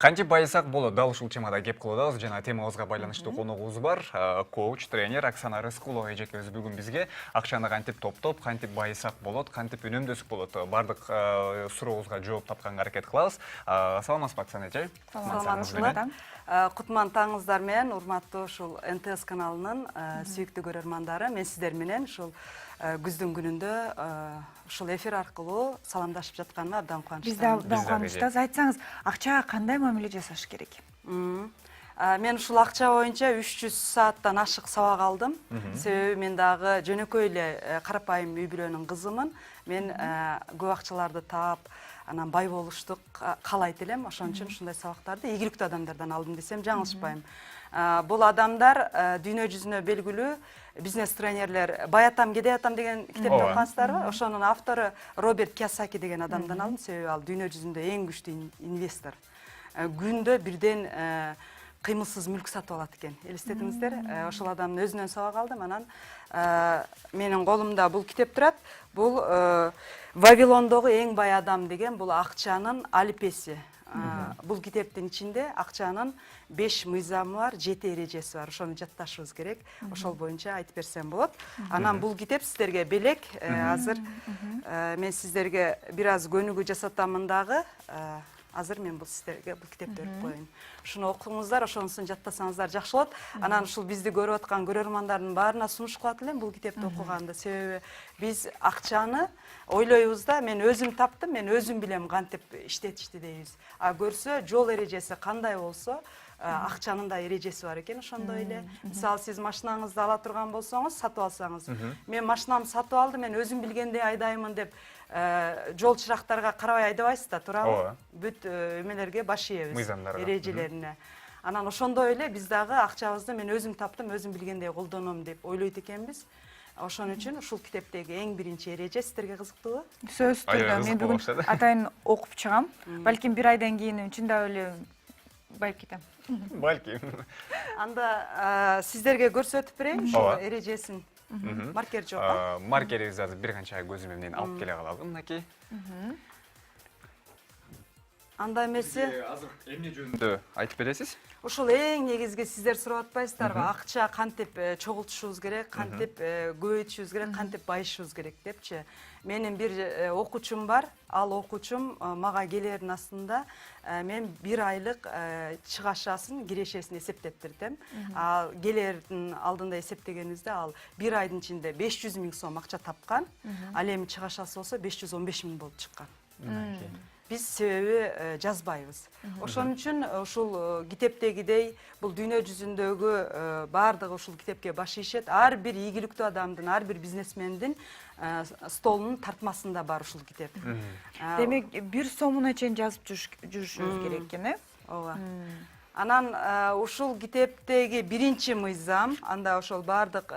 Кантип байысак болот, дал ушул темада кеп кылабыз. Жана темабызга байланыштуу коногубуз бар. Коуч, тренер Оксана Рыскулова эжекебиз бүгүн бизге акчаны кантип топтоп, кантип байысак болот, кантип үнөмдөсүк болот. Бардык сурообузга жооп тапканга аракет кылабыз. Саламатсызбы, Оксана эже? Саламатсызбы. Кутман таңыңыздар менен, урматтуу ушул НТС каналынын сүйүктүү көрөрмандары. Мен сиздер менен ушул күздүн күнүндө ушул эфир аркылуу саламдашып жатканыма абдан кубанычтамын. Биз да кубанычтабыз. Айтсаңыз, акчага кандай мамиле жасаш керек? Мен ушул акча боюнча 300 сааттан ашык сабак алдым. Себеби мен дагы жөнөкөй эле карапайым үй бүлөнүн кызымын. Мен көп акчаларды таап, анан бай болуштук каалайт элем. Ошон үчүн ушундай сабактарды ийгиликтүү адамдардан алдым десем жаңылышпайм. Бул адамдар дүйнө жүзүнө белгилүү бизнес тренерлер Баятам Кедеятам деген китепти окугансыздарбы? Ошонун автору Роберт Кийосаки деген адамдан алдым. Себеби ал дүйнө жүзүндө эң күчтүү инвестор. Күндө бирден кыймылсыз мүлк сатып алат экен. Элестетиңиздер, ошол адамдын өзүнөн сабак алдым. Анан менин колумда бул китеп турат. Бул Вавилондогу эң бай адам деген бул акчанын алипеси. Бул китептин ичинде акчанын 5 мыйзамы бар, 7 эрежеси бар. Ошону жатташыбыз керек. Ошол боюнча айтып берсем болот. Анан бул китеп сиздерге белек. Азыр мен сиздерге бир аз көнүгүү жасатамын дагы. Азыр мен бул сиздерге бул китепти берип коеюн. Ушуну окуңуздар, ошонусун жаттасаңыздар жакшы болот. Анан ушул бизди көрүп аткан көрөрмандардын баарына сунуш кылат элем бул китепти окуганды. Себеби биз акчаны ойлойбуз да, мен өзүм таптым, мен өзүм билем кантип иштетишти дейбиз. А көрсө жол эрежеси кандай болсо, акчанын да эрежеси бар экен ошондой эле. Мисалы сиз машинаңызды ала турган болсоңуз, сатып алсаңыз, мен машинамды сатып алдым, мен өзүм билгендей айдаймын деп жол чырактарга карабай айдабайсыз да, туурабы? Бүт эмелерге баш ийебиз, эрежелерине. Анан ошондой эле биз дагы акчабызды мен өзүм таптым, өзүм билгендей колдоном деп ойлойт экенбиз. Ошон үчүн ушул китептеги эң биринчи эреже сиздерге кызыктуубу? Сөзсүз түрдө мен бүгүн атайын окуп чыгам. Балким бир айдан кийин үчүн да эле байып кетем. Балким. Анда сиздерге көрсөтүп берейин ушул эрежесин. Маркер жок. Маркерибиз азыр бир канча көзүм менен алып келе калабы мынакей. Анда эмеси азыр эмне жөнүндө айтып бересиз? Ушул эң негизги сиздер сурап атпайсыздарбы? Акча кантип чогултушубуз керек, кантип көбөйтүшүбүз керек, кантип байышыбыз керек депчи. Менин бир окуучум бар. Ал окуучум мага келердин астында мен бир айлык чыгашасын, кирешесин эсептеп бердим. Ал келердин алдында эсептегенибизде ал бир айдын ичинде 500 000 сом акча тапкан. Ал эми чыгашасы болсо 515 000 болуп чыккан. Биз себеби жазбайбыз. Ошон үчүн ушул китептегидей бул дүйнө жүзүндөгү баардыгы ушул китепке баш ийишет. Ар бир ийгиликтүү адамдын, ар бир бизнесмендин столунун тартмасында бар ушул китеп. Демек, бир сомуна чейин жазып жүрүшүбүз керек экен, э? Ооба. Анан ушул китептеги биринчи мыйзам, анда ошол баардык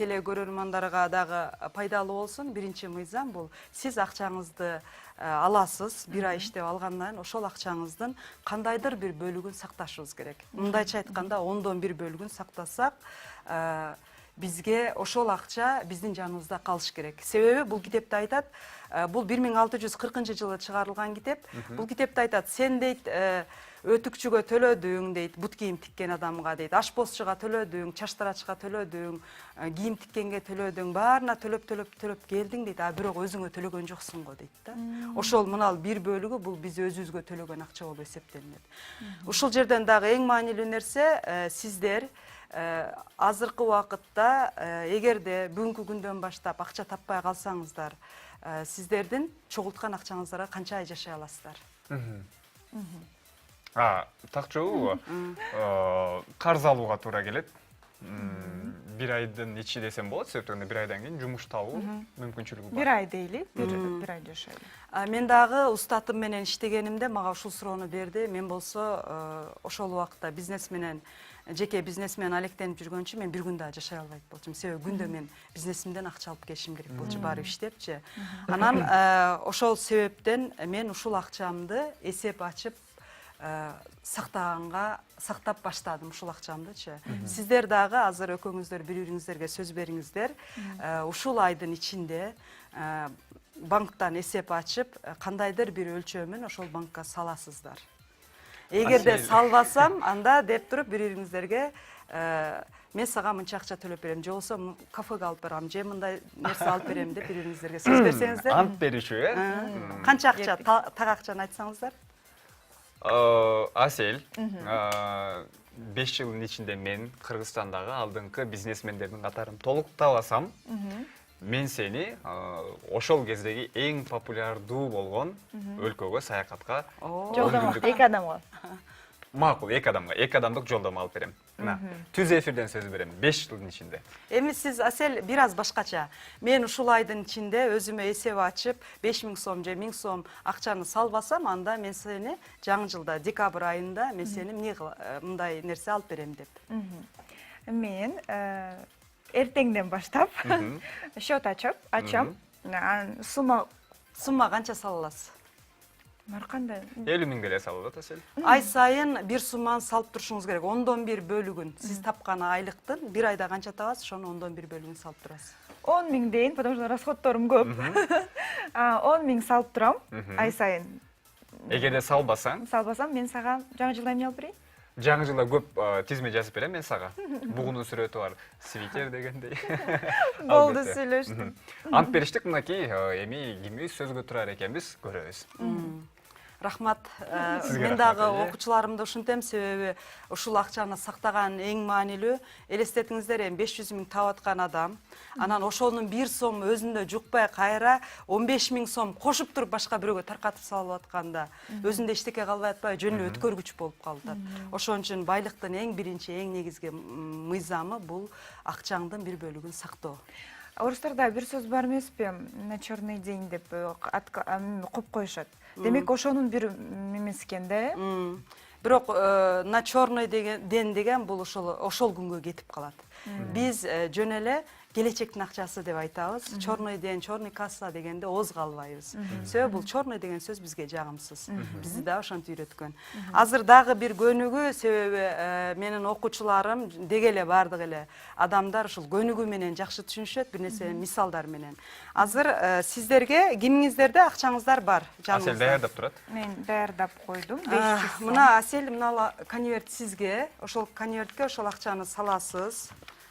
теле көрөрмандарга дагы пайдалуу болсун. Биринчи мыйзам бул сиз акчаңызды аласыз, бир ай иштеп алгандан кийин ошол акчаңыздын кандайдыр бир бөлүгүн сакташыбыз керек. Мындайча айтканда 1/10 бөлүгүн сактасак, бизге ошол акча биздин жаныбызда калыш керек. Себеби бул китепте айтат, бул 1640-жылы чыгарылган китеп. Бул китепте айтат, сен дейт өтүкчүгө төлөдүң дейт, бут кийим тиккен адамга дейт, ашпозчуга төлөдүң, чаштарачка төлөдүң, кийим тиккенге төлөдүң, баарына төлөп келдиң дейт, а бирок өзүңө төлөгөн жоксуң го дейт да. Ошол мына бир бөлүгү бул биз өзүбүзгө төлөгөн акча болуп эсептелинет. Ушул жерден дагы эң маанилүү нерсе, сиздер азыркы убакытта эгерде бүгүнкү күндөн баштап акча таппай калсаңыздар, сиздердин чогулткан акчаңыздарга канча ай жашай аласыздар? Так жолу карыз алууга туура келет. Бир айдын ичи десем болот, себептен бир айдан кийин жумуш табуу мүмкүнчүлүгү бар. Бир ай дейли, бир ай жашайлы. Мен дагы устатым менен иштегенимде мага ушул суроону берди. Мен болсо ошол убакта бизнес менен, жеке бизнес менен алектенип жүргөнчү мен бир күн да жашай албайт болчумун. Себеби күндө мен бизнесимден акча алып келишим керек болчу, барып иштепчи. Анан ошол себептен мен ушул акчамды эсеп ачып сактап баштадым ушул акчамдычы. Сиздер дагы азыр экөөңүздөр бири-бириңиздерге сөз бериңиздер. Ушул айдын ичинде банктан эсеп ачып, кандайдыр бир өлчөмүн ошол банкка саласыздар. эгерде Асель. салбасам анда деп туруп бириңиздерге мен сага мынча акча төлөп берем же болбосо кафеге алып барам же мындай нерсе алып берем деп бириңиздерге сөз берсеңиздер. Ант беришүү, Канча акча, так акчаны айтсаңыздар. Асель, 5 жылдын ичинде мен Кыргызстандагы алдыңкы бизнесмендердин катарын толуктабасам, мен сени ошол кездеги эң популярдуу болгон өлкөгө саякатка Жолдомо 2 адамга. макул, 2 адамдык жолдомо алып берем. Мына, түз эфирден сөз берем, 5 жылдын ичинде. Эми сиз Асель бир аз башкача. Мен ушул айдын ичинде өзүмө эсеп ачып 5000 сом же 1000 сом акчаны салбасам, анда мен сени жаңы жылда декабрь айында мен сени мындай нерсе алып берем деп. Мен эртеңден баштап счет ачам. Сумма канча сала аласыз? Бар кандай? 50 000 келе салат, Асель. Ай сайын бир сумманы салып турушуңуз керек. 1/10 бөлүгүн сиз тапкан айлыктын бир айда канча табасыз, ошону 1/10 бөлүгүн салып турасыз. 10 000 дейин, потому что расходторум көп. 10 000 салып турам ай сайын. Эгерде салбасаң, мен сага жаңы жылда эмне алып берейин? жаңы жылда көп тизме жазып берем мен сага. Бугунун сүрөтү бар, свитер дегендей. Болду, сүйлөштүк. Ант бериштик, мынакей эми кимибиз сөзгө турар экенбиз, көрөбүз. Рахмат. Сизге Мен рахмат, дагы иә. окуучуларымды ушинтем, себеби ушул акчаны сактаган эң маанилүү. Элестетиңиздер, эми 500 000 таап аткан адам, анан ошонун 1 сом өзүндө жукпай кайра 15 000 сом кошуп туруп башка бирөөгө таркатып салып атканда, өзүндө эчтеке калбай атпайбы, жөн эле өткөргүч болуп калат. Ошон үчүн байлыктын эң биринчи, эң негизги мыйзамы бул акчаңдын бир бөлүгүн сактоо. Орустарда бир сөз бар эмеспи? На черный день деп коюп коюшат. Демек ошонун бир эмеси экен да, э? Бирок на черный день деген бул ошол күнгө кетип калат. Биз жөн эле келечектин акчасы деп айтабыз. Черный день, черный касса дегенде ооз калбайбыз. Себеби бул черный деген сөз бизге жагымсыз. Бизди да ошентип үйрөткөн. Азыр дагы бир көнүгүү, себеби менин окуучуларым деги эле бардык эле адамдар ушул көнүгүү менен жакшы түшүнүшөт, бир нерсе мисалдар менен. Азыр сиздерге кимиңиздерде акчаңыздар бар? Асель даярдап турат. Мен даярдап койдум. 500 сом. Мына Асель, мына конверт сизге, ошол конвертке ошол акчаны саласыз.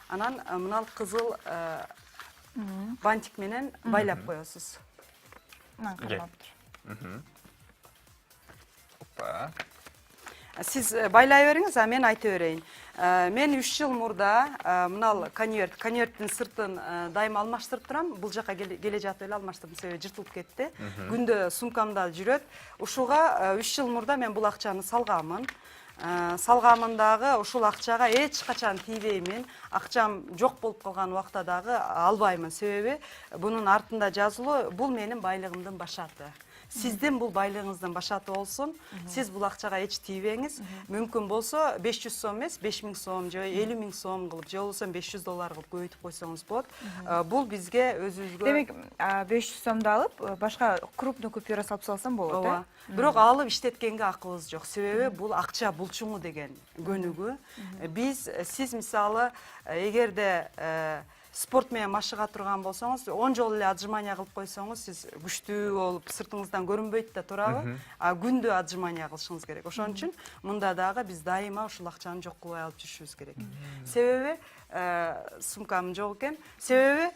Анан мына кызыл бантик менен байлап коесуз. Мына кармап Опа. Сиз байлай бериңиз, а мен айта берейин. Мен 3 жыл мурда мына конверттин сыртын дайыма алмаштырып турам. Бул жака келе жатып эле алмаштырдым, себеби жыртылып кетти. Күндө сумкамда жүрөт. Ушуга 3 жыл мурда мен бул акчаны салганмын. Салгамындагы ушул акчага эч качан тийбеймин. Акчам жок болуп калган убакта дагы албаймын. Себеби бунун артында жазылуу, бул менин байлыгымдын башаты. Сиздин бул байлыгыңыздын башаты болсун. Сиз бул акчага эч тийбеңиз. Мүмкүн болсо 500 сом эмес, 5000 сом же 50 000 сом кылып, же болбосо 500 доллар кылып көбөйтүп койсоңуз болот. Бул бизге өзүбүзгө. Демек 500 сомду алып, башка крупный купюра салып салсам болот, э? Бирок алып иштеткенге акыбыз жок. Себеби бул акча булчуңу деген көнүгүү. Сиз мисалы эгерде спорт менен машыга турган болсоңуз, 10 жолу эле отжимания кылып койсоңуз, сиз күчтүү болуп, сыртыңыздан көрүнбөйт да турабы? Күндө отжимания кылышыңыз керек. Ошон үчүн мында дагы биз дайыма ушул акчаны жок кылбай алып жүрүшүбүз керек. Себеби сумкам жок экен. Себеби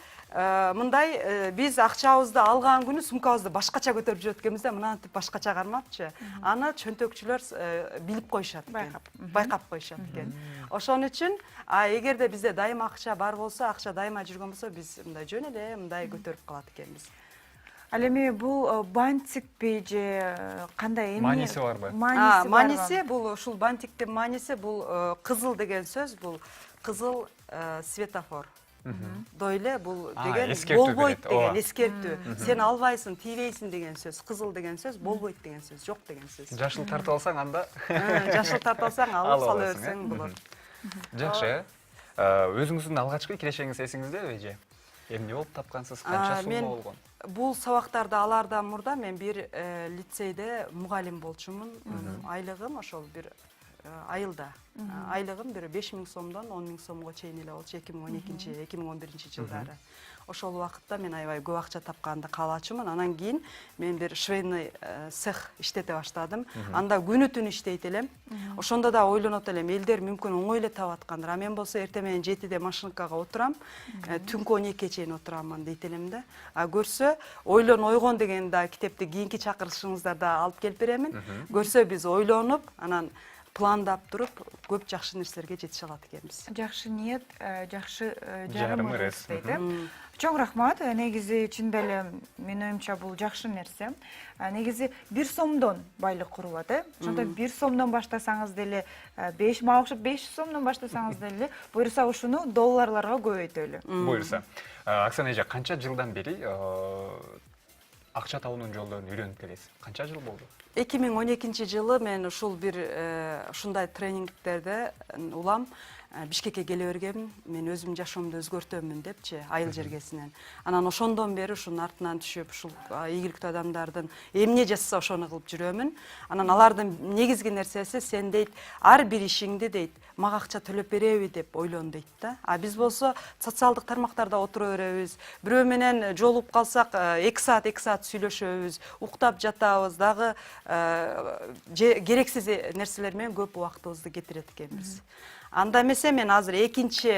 мындай биз акчабызды алган күнү сумкабызды башкача көтөрүп жүрөт экенбиз да, мынантип башкача кармапчы. Аны чөнтөкчүлөр билип коюшат экен. Байкап коюшат экен. Ошон үчүн эгерде бизде дайыма акча бар болсо, акча дайыма жүргөн болсо, биз мындай жөн эле мындай көтөрүп калат экенбиз. Ал эми бул бантикпи же кандай эмне? Мааниси барбы? Мааниси бул ушул бантиктин мааниси бул кызыл деген сөз, бул кызыл светофор. Дойле бул деген болбойт деген эскертүү. Сен албайсың, тийбейсиң деген сөз. Кызыл деген сөз болбойт деген сөз, жок деген сөз. Жашыл тартып алсаң анда жашыл тартып алсаң алып сала берсең болот. Жакшы. Өзүңүздүн алгачкы кирешеңиз эсиңиздеби же? Эмне болуп тапкансыз, канча сумма болгон? Бул сабактарды алардан мурда мен бир лицейде мугалим болчумун. Айлыгым ошол бир айылда. Айлыгым бир 5000 сомдон 10 000 сомго чейин эле болчу 2012-2011 жылдары. Ошол убакытта мен аябай көп акча тапканды каалачумун. Анан кийин мен бир швейный цех иштете баштадым. Анда күнү түн иштейт элем. Ошондо да ойлонот элем, элдер мүмкүн оңой эле таап аткандыр. А мен болсо эртең менен 7-де машинкага отурам, түнкү 12-ге чейин отурамын дейт элем да. А көрсө, ойлон ойгон деген да китепти кийинки чакырышыңыздарда алып келип беремин. Көрсө биз ойлонуп, анан пландап туруп, көп жакшы нерселерге жетише алат экенбиз. Жакшы ниет, жакшы Жарым жарым ырыс, дейт. Чоң рахмат. Негизи чын эле менин оюмча бул жакшы нерсе. Негизи 1 сомдон байлык курулат, Ошондо 1 сомдон баштасаңыз деле, 5 мага окшоп 5 сомдон баштасаңыз деле, буюрса ушуну долларларга көбөйтөлү. Буюрса. Оксана эже, канча жылдан бери акча табуунун жолдорун үйрөнүп келесиз? Канча жыл болду? 2012 жылы мен ушул бир ушундай тренингтерде улам Бишкекке келе бергем, мен өзүм жашоомду өзгөртөмүн депчи, айыл жергесинен. Анан ошондон бери ушунун артынан түшүп, ушул ийгиликтүү адамдардын эмне жасаса ошону кылып жүрөмүн. Анан алардын негизги нерсеси сен дейт, ар бир ишиңди дейт, мага акча төлөп береби деп ойлон дейт да. А биз болсо социалдык тармактарда отура беребиз. Бирөө менен жолугуп калсак 2 саат сүйлөшөбүз, уктап жатабыз, дагы керексиз нерселер менен көп убактыбызды кетирет экенбиз. Анда эмесе мен азыр экинчи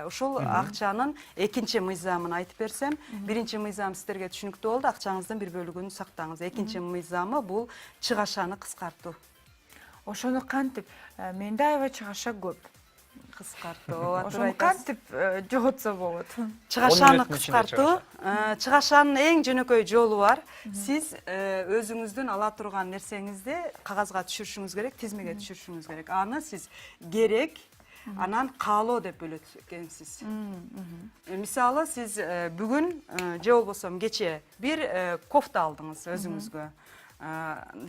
ушул акчанын экинчи мыйзамын айтып берсем, биринчи мыйзам сиздерге түшүнүктүү болду, акчаңыздын бир бөлүгүн сактаңыз. Экинчи мыйзамы бул чыгашаны кыскартуу. Ошону кантип? Менде аябай чыгаша көп. Кыскартуу. Ошону кантип жоготсо болот? Чыгашаны кыскартуу. Чыгашанын эң жөнөкөй жолу бар. Сиз өзүңүздүн ала турган нерсеңизди кагазга түшүрүшүңүз керек, тизмеге түшүрүшүңүз керек. Аны сиз керек, анан каалоо деп бөлөт экенсиз. Мисалы, сиз бүгүн же болбосо кечээ бир кофта алдыңыз өзүңүзгө.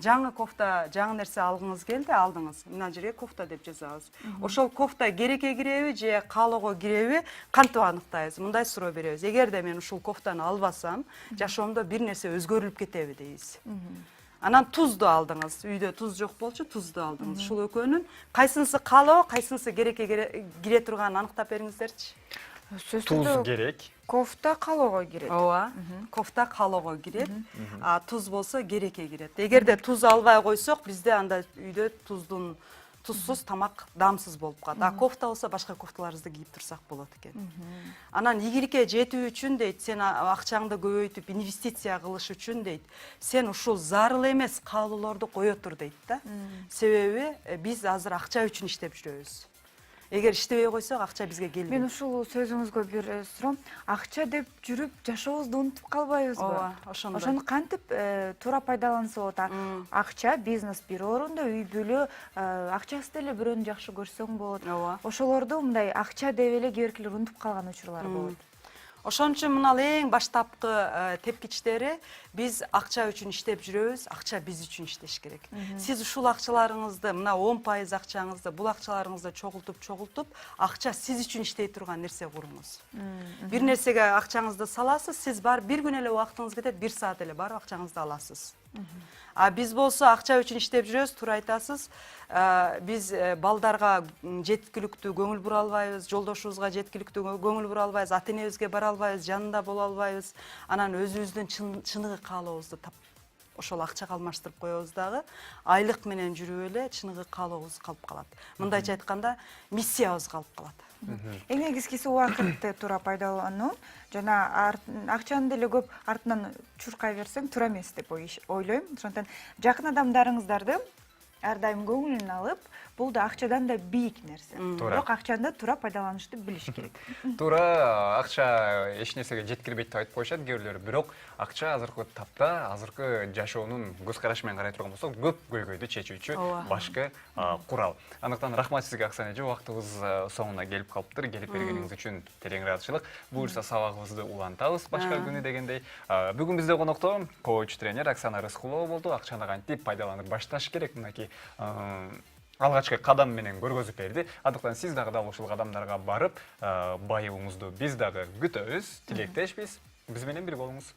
Жаңы кофта, жаңы нерсе алгыңыз келди, алдыңыз. Мына жерге кофта деп жазабыз. Ошол кофта керекке киреби же каалоого киреби кантип аныктайбыз? Мындай суроо беребиз. Эгерде мен ушул кофтаны албасам, жашоомдо бир нерсе өзгөрүлүп кетеби дейбиз. Анан тузду алдыңыз. Үйдө туз жок болчу, тузду алдыңыз. Ушул экөөнүн кайсынысы каалоо, кайсынысы керекке кире турганын аныктап бериңиздерчи. Туз керек. Кофта каалоого кирет. Ооба. Кофта каалоого кирет, а туз болсо керекке кирет. Эгерде туз албай койсок, бизде анда үйдө тузсуз тамак дамсыз болуп калат. А кофта болсо башка кофталарыбызды кийип турсак болот экен. Анан ийгиликке жетүү үчүн дейт, сен акчаңды көбөйтүп инвестиция кылыш үчүн дейт, сен ушул зарыл эмес каалоолорду кое тур дейт да. Себеби биз азыр акча үчүн иштеп жүрөбүз. Эгер иштебей койсок, акча бизге келбейт. Мен ушул сөзүңүзгө бир суроом. Акча деп жүрүп жашообузду унутуп калбайбызбы? Ооба, ошондой. Ошону кантип туура пайдаланса болот? Акча, бизнес бир орунда, үй бүлө, акчасы деле бирөөнү жакшы көрсөң болот. Ооба. Ошолорду мындай акча деп эле кээ биркилер унутуп калган учурлар болот. Ошон үчүн мына эң баштапкы тепкичтери биз акча үчүн иштеп жүрөбүз, акча биз үчүн иштеш керек. Сиз ушул акчаларыңызды, мына 10% акчаңызды, бул акчаларыңызды чогултуп, акча сиз үчүн иштей турган нерсе куруңуз. Бир нерсеге акчаңызды саласыз, сиз бар бир күн эле убактыңыз кетет, 1 саат эле барып акчаңызды аласыз. А биз болсо акча үчүн иштеп жүрөбүз, туура айтасыз. Биз балдарга жеткиликтүү көңүл бура албайбыз, жолдошубузга жеткиликтүү көңүл бура албайбыз, ата-энебизге бара албайбыз, жанында боло албайбыз. Анан өзүбүздүн чыныгы каалообузду ошол акчага алмаштырып коебуз дагы, айлык менен жүрүп эле чыныгы каалообуз калып калат. Мындайча айтканда, миссиябыз калып калат. Эң негизгиси убакытты туура пайдалануу. Жана акчаны деле көп артынан чуркай берсең туура эмес деп ойлойм. Ошондон жакын адамдарыңыздарды ар дайым көңүлүн алып, бул да акчадан да бийик нерсе. Бирок акчаны туура пайдаланышты билиш керек. Туура, акча эч нерсеге жеткирбейт деп айтып коюшат кээ бирлер. Бирок акча азыркы тапта, азыркы жашоонун көз карашы менен карай турган болсок, көп көйгөйдү чечүүчү башкы курал. Андыктан рахмат сизге, Оксана эже, убактыбыз соңуна келип калыптыр. Келип бергениңиз үчүн терең ыраазычылык. Буюрса сабагыбызды улантабыз башка күнү дегендей. Бүгүн бизде конокто коуч тренер Оксана Рыскулова болду. Акчаны кантип пайдаланып башташ керек, мынакей алгачкы кадам менен көргөзүп берди. Андыктан сиз дагы ушул кадамдарга барып, байыбыңызду биз дагы күтөбүз. Тилектешпиз. Биз менен бир болуңуз.